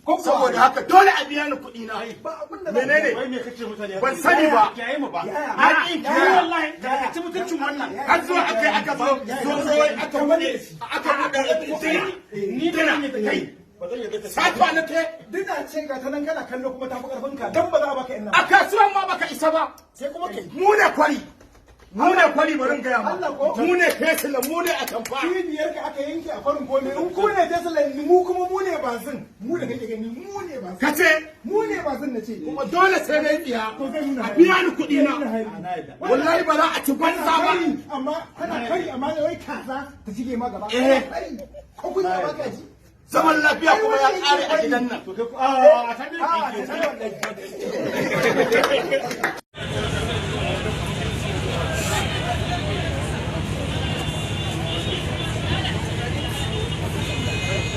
saboda haka dole a biya ni kuɗi na. Menene? Ban sani ba. An yi kiyaye wallahi. Ka ci mutuncin wannan. Har zuwa aka buɗe ni dana kai. Sata na ke. Duk da ce ga ta nan kana kallo kuma ta fi karfin ka dan ba za a baka ina. A kasuwan ma baka isa ba. Sai kuma kai. Mu ne kwari. Mu ne kwari barin gaya ma. Mu ne fesila, mu ne a tamfa. Cibiyar ka aka yanke a farin gome in ku ne fesila mu kuma mu ne bazin. Mu da kake gani mu ne bazin. Kace mu ne bazin na ce. kuma dole sai na biya. A biya ni kuɗi na. Wallahi ba za a ci banza ba. Amma kana kari amma wai kaza ta shige ma gaba. Ko kun ya baka ji. Zaman lafiya kuma ya ƙare a gidan nan.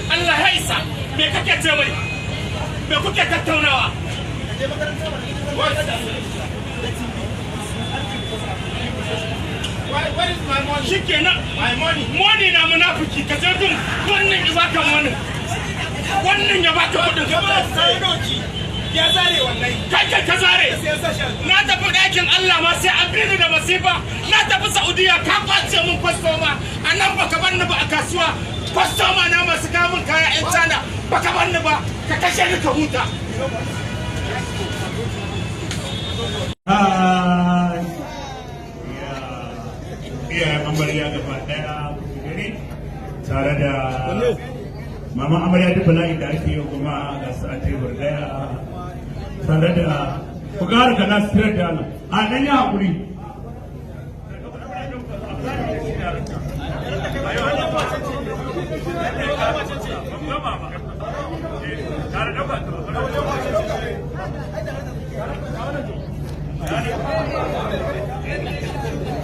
Allah ya isa, me kake ce mai? Me kuke tattaunawa? Where is my money? Shikenan, my money. Money na munafiki, ka je dun wannan ya baka money. Wannan ya baka kudin ka ba sai doki. Ya zare wallahi. Kai ka zare. Na tafi ɗakin Allah ma sai an bi ni da masifa. Na tafi Saudiya ka kwace mun kwastoma. A nan baka bar ni ba a kasuwa. Kwastoma na masu kamun kaya 'yan China. Baka bar ni ba. Ka kashe ni ka huta. Iyayen amarya gaba daya gani tare da mama amarya duk bala'in da ake yi kuma ga su a tebur daya tare da bugar ka nasu tirar da ala a ɗan yi haƙuri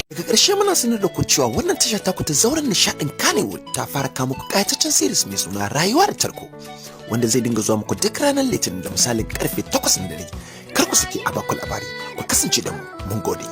Daga ƙarshe muna sanar da ku cewa wannan tasha taku ta zauren nishaɗin Kannywood ta fara kawo muku ƙayataccen series mai suna Rayuwa da Tarko wanda zai dinga zuwa muku duk ranar Litinin da misalin karfe 8 na dare. Kar ku sake a baku labari, ku kasance da mu. Mun gode.